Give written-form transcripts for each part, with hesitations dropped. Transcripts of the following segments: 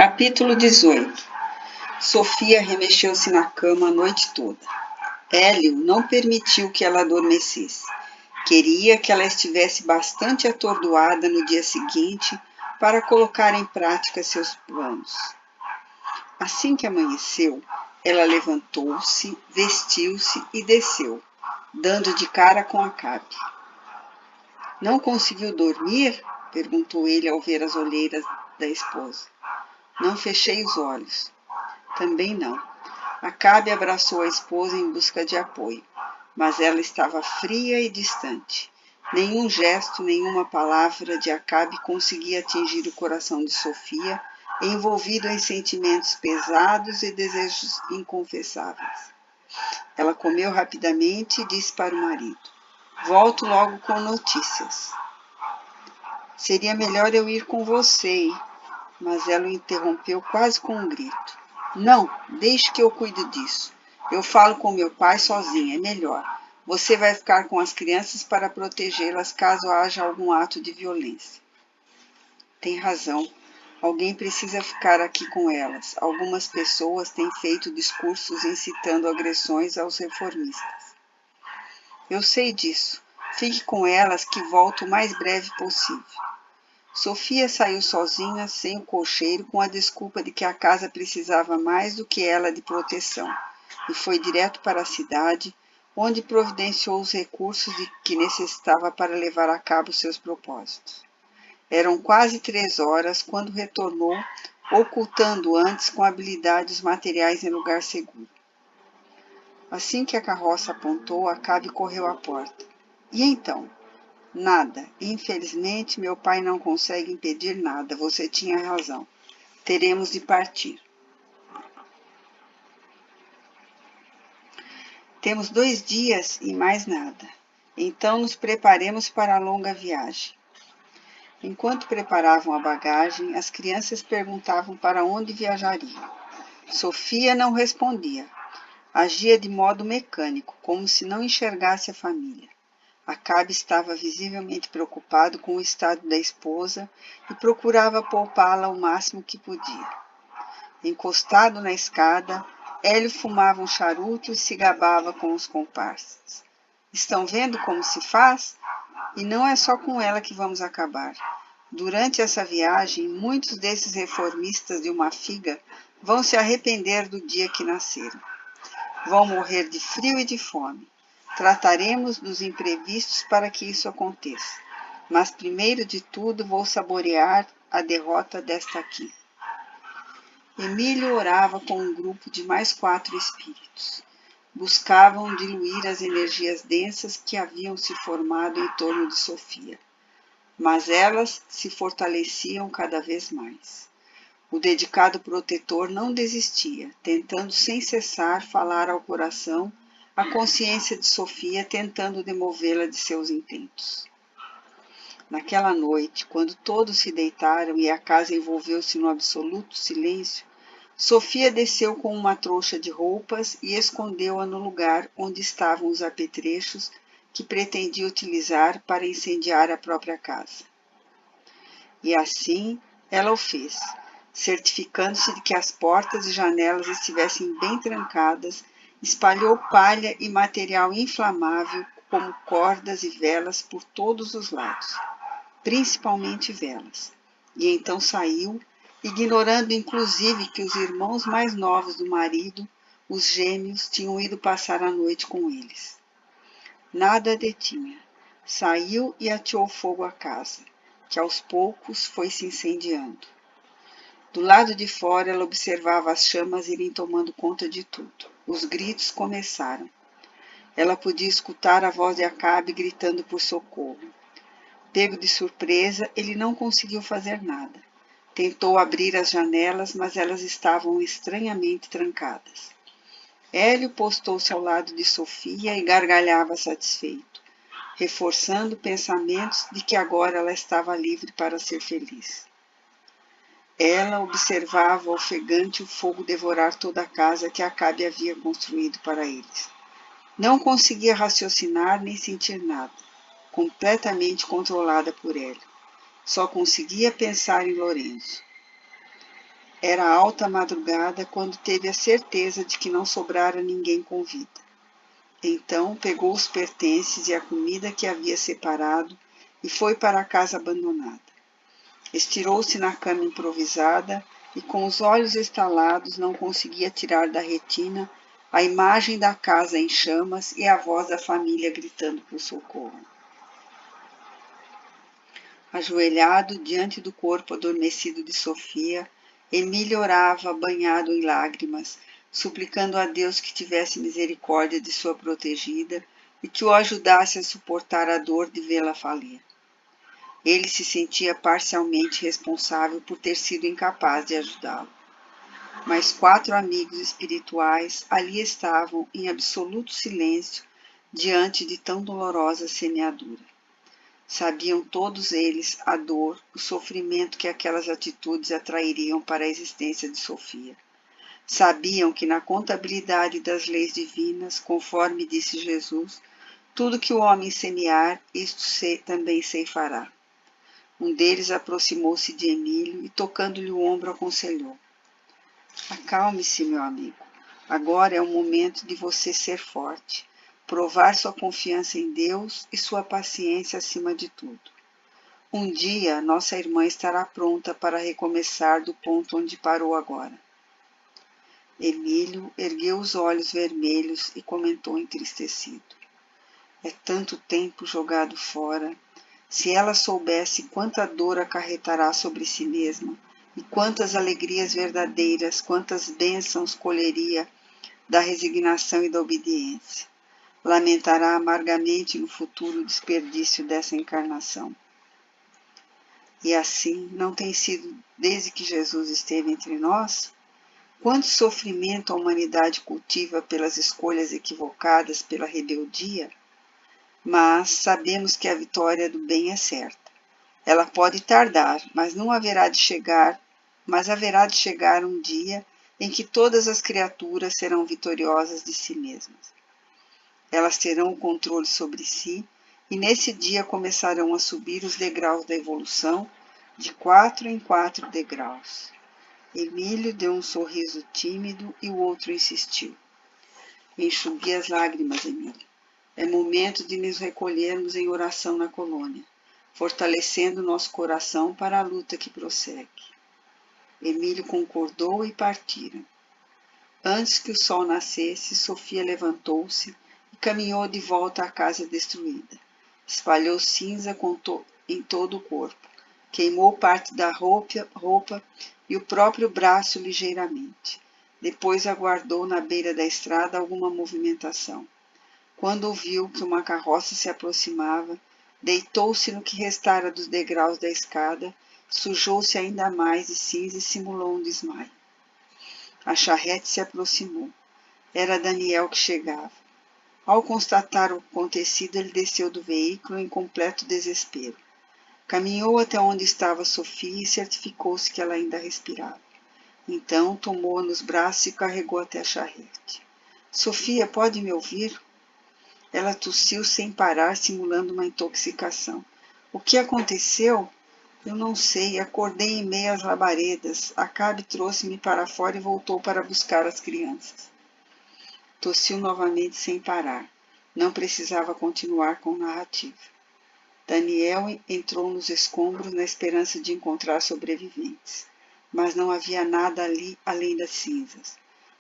Capítulo 18. Sofia remexeu-se na cama a noite toda. Hélio não permitiu que ela adormecesse. Queria que ela estivesse bastante atordoada no dia seguinte para colocar em prática seus planos. Assim que amanheceu, ela levantou-se, vestiu-se e desceu, dando de cara com Acabe. Não conseguiu dormir? Perguntou ele ao ver as olheiras da esposa. Não fechei os olhos. Também não. Acabe abraçou a esposa em busca de apoio, mas ela estava fria e distante. Nenhum gesto, nenhuma palavra de Acabe conseguia atingir o coração de Sofia, envolvido em sentimentos pesados e desejos inconfessáveis. Ela comeu rapidamente e disse para o marido: "Volto logo com notícias." "Seria melhor eu ir com você." Mas ela o interrompeu quase com um grito. "Não, deixe que eu cuide disso. Eu falo com meu pai sozinha, é melhor. Você vai ficar com as crianças para protegê-las caso haja algum ato de violência." "Tem razão. Alguém precisa ficar aqui com elas. Algumas pessoas têm feito discursos incitando agressões aos reformistas." "Eu sei disso. Fique com elas que volto o mais breve possível." Sofia saiu sozinha, sem o cocheiro, com a desculpa de que a casa precisava mais do que ela de proteção, e foi direto para a cidade, onde providenciou os recursos de que necessitava para levar a cabo seus propósitos. Eram quase 3 horas quando retornou, ocultando antes com habilidade os materiais em lugar seguro. Assim que a carroça apontou, Acabe correu à porta. "E então?" "Nada. Infelizmente, meu pai não consegue impedir nada. Você tinha razão. Teremos de partir." "Temos 2 dias e mais nada. Então nos preparemos para a longa viagem." Enquanto preparavam a bagagem, as crianças perguntavam para onde viajariam. Sofia não respondia. Agia de modo mecânico, como se não enxergasse a família. Acabe estava visivelmente preocupado com o estado da esposa e procurava poupá-la o máximo que podia. Encostado na escada, Hélio fumava um charuto e se gabava com os comparsas. "Estão vendo como se faz? E não é só com ela que vamos acabar. Durante essa viagem, muitos desses reformistas de uma figa vão se arrepender do dia que nasceram. Vão morrer de frio e de fome. Trataremos dos imprevistos para que isso aconteça. Mas primeiro de tudo vou saborear a derrota desta aqui." Emílio orava com um grupo de mais 4 espíritos. Buscavam diluir as energias densas que haviam se formado em torno de Sofia. Mas elas se fortaleciam cada vez mais. O dedicado protetor não desistia, tentando sem cessar falar ao coração, a consciência de Sofia tentando demovê-la de seus intentos. Naquela noite, quando todos se deitaram e a casa envolveu-se no absoluto silêncio, Sofia desceu com uma trouxa de roupas e escondeu-a no lugar onde estavam os apetrechos que pretendia utilizar para incendiar a própria casa. E assim ela o fez, certificando-se de que as portas e janelas estivessem bem trancadas, espalhou palha e material inflamável, como cordas e velas, por todos os lados, principalmente velas, e então saiu, ignorando inclusive que os irmãos mais novos do marido, os gêmeos, tinham ido passar a noite com eles. Nada a detinha. Saiu e ateou fogo à casa, que aos poucos foi se incendiando. Do lado de fora, ela observava as chamas irem tomando conta de tudo. Os gritos começaram. Ela podia escutar a voz de Acabe gritando por socorro. Pego de surpresa, ele não conseguiu fazer nada. Tentou abrir as janelas, mas elas estavam estranhamente trancadas. Hélio postou-se ao lado de Sofia e gargalhava satisfeito, reforçando pensamentos de que agora ela estava livre para ser feliz. Ela observava ofegante o fogo devorar toda a casa que Acabe havia construído para eles. Não conseguia raciocinar nem sentir nada, completamente controlada por ele. Só conseguia pensar em Lorenzo. Era alta madrugada quando teve a certeza de que não sobrara ninguém com vida. Então pegou os pertences e a comida que havia separado e foi para a casa abandonada. Estirou-se na cama improvisada e, com os olhos estalados, não conseguia tirar da retina a imagem da casa em chamas e a voz da família gritando por socorro. Ajoelhado diante do corpo adormecido de Sofia, Emílio orava, banhado em lágrimas, suplicando a Deus que tivesse misericórdia de sua protegida e que o ajudasse a suportar a dor de vê-la falir. Ele se sentia parcialmente responsável por ter sido incapaz de ajudá-lo. Mas 4 amigos espirituais ali estavam em absoluto silêncio diante de tão dolorosa semeadura. Sabiam todos eles a dor, o sofrimento que aquelas atitudes atrairiam para a existência de Sofia. Sabiam que na contabilidade das leis divinas, conforme disse Jesus, tudo que o homem semear, isto também ceifará. Um deles aproximou-se de Emílio e, tocando-lhe o ombro, aconselhou: Acalme-se, meu amigo. Agora é o momento de você ser forte, provar sua confiança em Deus e sua paciência acima de tudo. Um dia, nossa irmã estará pronta para recomeçar do ponto onde parou agora. Emílio ergueu os olhos vermelhos e comentou entristecido: É tanto tempo jogado fora. Se ela soubesse quanta dor acarretará sobre si mesma, e quantas alegrias verdadeiras, quantas bênçãos colheria da resignação e da obediência. Lamentará amargamente no futuro o desperdício dessa encarnação. E assim não tem sido desde que Jesus esteve entre nós? Quanto sofrimento a humanidade cultiva pelas escolhas equivocadas, pela rebeldia? Mas sabemos que a vitória do bem é certa. Ela pode tardar, mas haverá de chegar um dia em que todas as criaturas serão vitoriosas de si mesmas. Elas terão o controle sobre si e nesse dia começarão a subir os degraus da evolução de 4 em 4 degraus. Emílio deu um sorriso tímido e o outro insistiu: Enxugue as lágrimas, Emílio. É momento de nos recolhermos em oração na colônia, fortalecendo nosso coração para a luta que prossegue. Emílio concordou e partiram. Antes que o sol nascesse, Sofia levantou-se e caminhou de volta à casa destruída. Espalhou cinza em todo o corpo, queimou parte da roupa e o próprio braço ligeiramente. Depois aguardou na beira da estrada alguma movimentação. Quando ouviu que uma carroça se aproximava, deitou-se no que restara dos degraus da escada, sujou-se ainda mais de cinza e simulou um desmaio. A charrete se aproximou. Era Daniel que chegava. Ao constatar o acontecido, ele desceu do veículo em completo desespero. Caminhou até onde estava Sofia e certificou-se que ela ainda respirava. Então tomou-a nos braços e carregou até a charrete. Sofia, pode me ouvir? Ela tossiu sem parar, simulando uma intoxicação. O que aconteceu? Eu não sei. Acordei em meio às labaredas. Acabe trouxe-me para fora e voltou para buscar as crianças. Tossiu novamente sem parar. Não precisava continuar com narrativa. Daniel entrou nos escombros na esperança de encontrar sobreviventes. Mas não havia nada ali além das cinzas.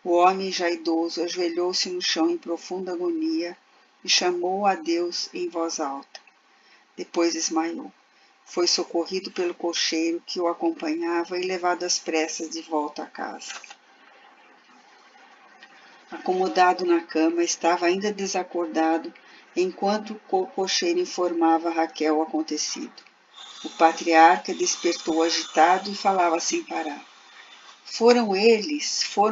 O homem, já idoso, ajoelhou-se no chão em profunda agonia e chamou a Deus em voz alta. Depois desmaiou. Foi socorrido pelo cocheiro que o acompanhava e levado às pressas de volta à casa. Acomodado na cama, estava ainda desacordado enquanto o cocheiro informava a Raquel o acontecido. O patriarca despertou agitado e falava sem parar. Foram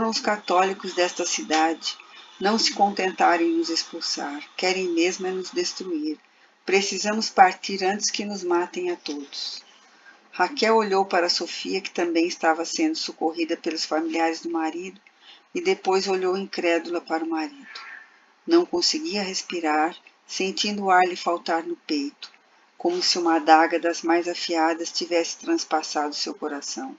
os católicos desta cidade. Não se contentaram em nos expulsar, querem mesmo é nos destruir. Precisamos partir antes que nos matem a todos. Raquel olhou para Sofia, que também estava sendo socorrida pelos familiares do marido, e depois olhou incrédula para o marido. Não conseguia respirar, sentindo o ar lhe faltar no peito, como se uma adaga das mais afiadas tivesse transpassado seu coração.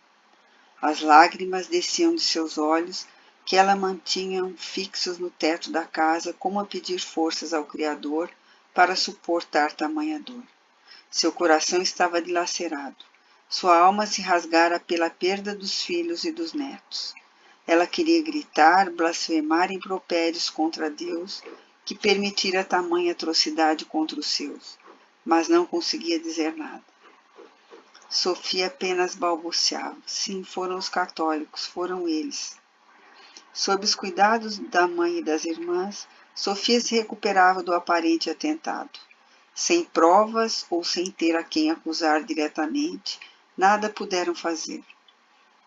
As lágrimas desciam de seus olhos, que ela mantinha fixos no teto da casa, como a pedir forças ao Criador para suportar tamanha dor. Seu coração estava dilacerado. Sua alma se rasgara pela perda dos filhos e dos netos. Ela queria gritar, blasfemar impropérios contra Deus, que permitira tamanha atrocidade contra os seus, mas não conseguia dizer nada. Sofia apenas balbuciava. Sim, foram os católicos, foram eles. Sob os cuidados da mãe e das irmãs, Sofia se recuperava do aparente atentado. Sem provas ou sem ter a quem acusar diretamente, nada puderam fazer.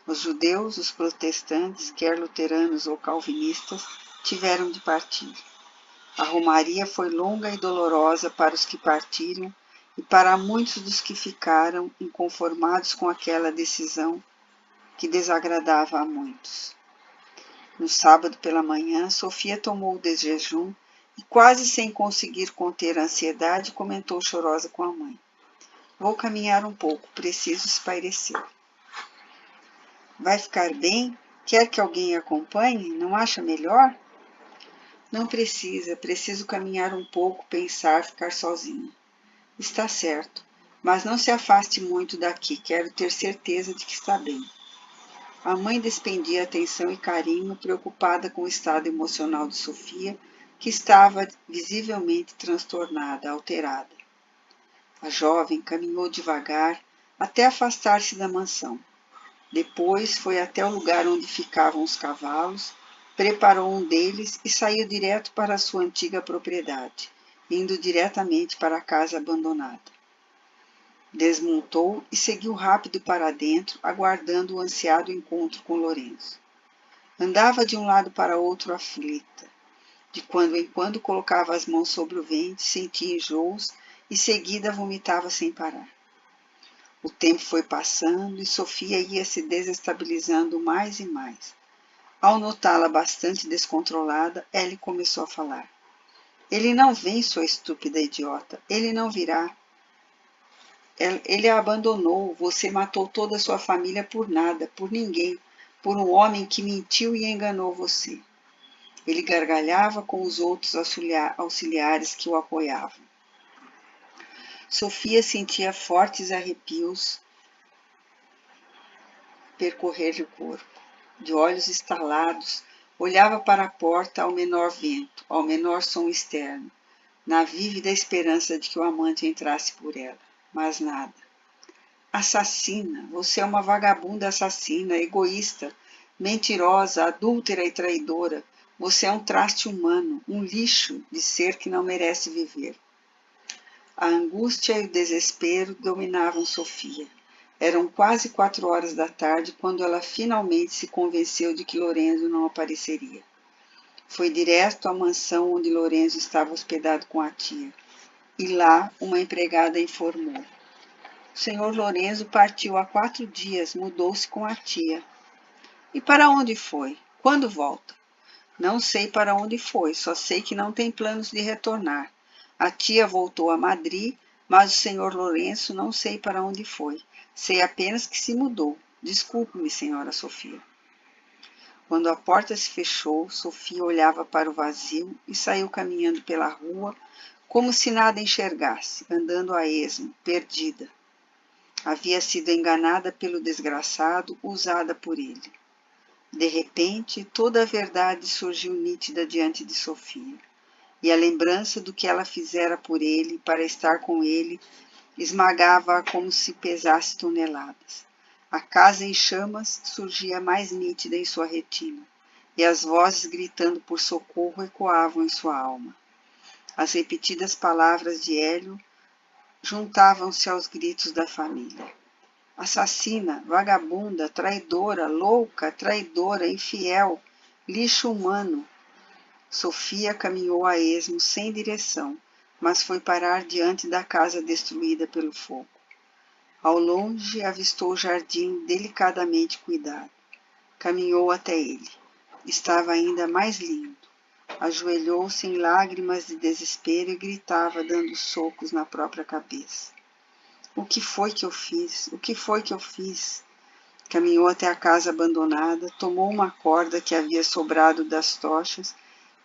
Os judeus, os protestantes, quer luteranos ou calvinistas, tiveram de partir. A romaria foi longa e dolorosa para os que partiram e para muitos dos que ficaram inconformados com aquela decisão que desagradava a muitos. No sábado pela manhã, Sofia tomou o desjejum e, quase sem conseguir conter a ansiedade, comentou chorosa com a mãe. Vou caminhar um pouco, preciso espairecer. Vai ficar bem? Quer que alguém a acompanhe? Não acha melhor? Não precisa, preciso caminhar um pouco, pensar, ficar sozinha. Está certo, mas não se afaste muito daqui, quero ter certeza de que está bem. A mãe despendia atenção e carinho, preocupada com o estado emocional de Sofia, que estava visivelmente transtornada, alterada. A jovem caminhou devagar até afastar-se da mansão. Depois foi até o lugar onde ficavam os cavalos, preparou um deles e saiu direto para a sua antiga propriedade, indo diretamente para a casa abandonada. Desmontou e seguiu rápido para dentro, aguardando o ansiado encontro com Lourenço. Andava de um lado para outro aflita. De quando em quando colocava as mãos sobre o ventre, sentia enjoos e seguida vomitava sem parar. O tempo foi passando e Sofia ia se desestabilizando mais e mais. Ao notá-la bastante descontrolada, Ellie começou a falar. Ele não vem, sua estúpida idiota. Ele não virá. Ele a abandonou. Você matou toda a sua família por nada, por ninguém, por um homem que mentiu e enganou você. Ele gargalhava com os outros auxiliares que o apoiavam. Sofia sentia fortes arrepios percorrer-lhe o corpo. De olhos estalados, olhava para a porta ao menor vento, ao menor som externo, na vívida esperança de que o amante entrasse por ela. Mas nada. Assassina, você é uma vagabunda assassina, egoísta, mentirosa, adúltera e traidora. Você é um traste humano, um lixo de ser que não merece viver. A angústia e o desespero dominavam Sofia. Eram quase 4 horas da tarde quando ela finalmente se convenceu de que Lorenzo não apareceria. Foi direto à mansão onde Lorenzo estava hospedado com a tia. E lá uma empregada informou. O senhor Lorenzo partiu há 4 dias, mudou-se com a tia. E para onde foi? Quando volta? Não sei para onde foi, só sei que não tem planos de retornar. A tia voltou a Madrid, mas o senhor Lourenço não sei para onde foi. Sei apenas que se mudou. Desculpe-me, senhora Sofia. Quando a porta se fechou, Sofia olhava para o vazio e saiu caminhando pela rua, como se nada enxergasse, andando a esmo, perdida. Havia sido enganada pelo desgraçado, usada por ele. De repente, toda a verdade surgiu nítida diante de Sofia, e a lembrança do que ela fizera por ele, para estar com ele, esmagava-a como se pesasse toneladas. A casa em chamas surgia mais nítida em sua retina, e as vozes gritando por socorro ecoavam em sua alma. As repetidas palavras de Hélio juntavam-se aos gritos da família. Assassina, vagabunda, traidora, louca, traidora, infiel, lixo humano. Sofia caminhou a esmo sem direção, mas foi parar diante da casa destruída pelo fogo. Ao longe avistou o jardim delicadamente cuidado. Caminhou até ele. Estava ainda mais lindo. Ajoelhou-se em lágrimas de desespero e gritava, dando socos na própria cabeça. O que foi que eu fiz? O que foi que eu fiz? Caminhou até a casa abandonada, tomou uma corda que havia sobrado das tochas,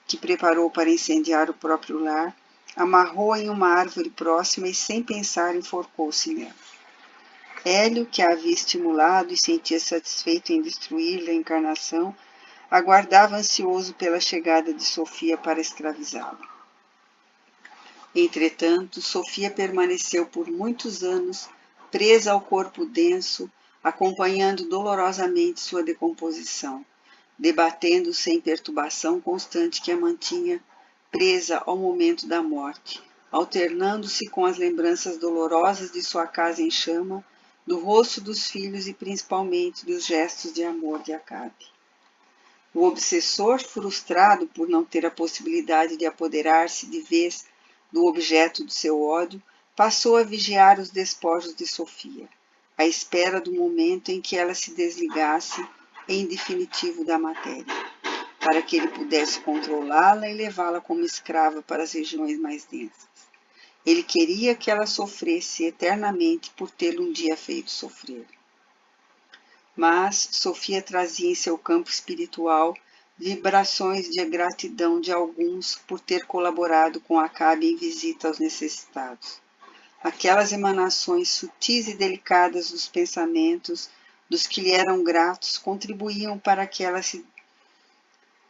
que preparou para incendiar o próprio lar, amarrou-a em uma árvore próxima e, sem pensar, enforcou-se nela. Hélio, que a havia estimulado e sentia satisfeito em destruir-lhe a encarnação, aguardava ansioso pela chegada de Sofia para escravizá-la. Entretanto, Sofia permaneceu por muitos anos presa ao corpo denso, acompanhando dolorosamente sua decomposição, debatendo sem perturbação constante que a mantinha presa ao momento da morte, alternando-se com as lembranças dolorosas de sua casa em chama, do rosto dos filhos e principalmente dos gestos de amor de Acabe. O obsessor, frustrado por não ter a possibilidade de apoderar-se de vez do objeto do seu ódio, passou a vigiar os despojos de Sofia, à espera do momento em que ela se desligasse em definitivo da matéria, para que ele pudesse controlá-la e levá-la como escrava para as regiões mais densas. Ele queria que ela sofresse eternamente por tê-lo um dia feito sofrer. Mas Sofia trazia em seu campo espiritual vibrações de gratidão de alguns por ter colaborado com Acabe em visita aos necessitados. Aquelas emanações sutis e delicadas dos pensamentos dos que lhe eram gratos contribuíam para que ela se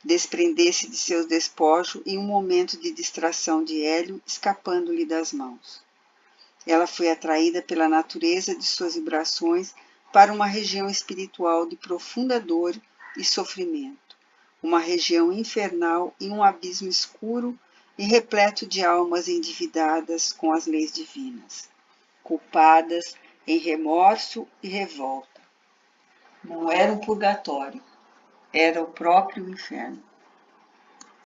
desprendesse de seus despojos em um momento de distração de Hélio, escapando-lhe das mãos. Ela foi atraída pela natureza de suas vibrações para uma região espiritual de profunda dor e sofrimento, uma região infernal e um abismo escuro e repleto de almas endividadas com as leis divinas, culpadas em remorso e revolta. Não era um purgatório, era o próprio inferno.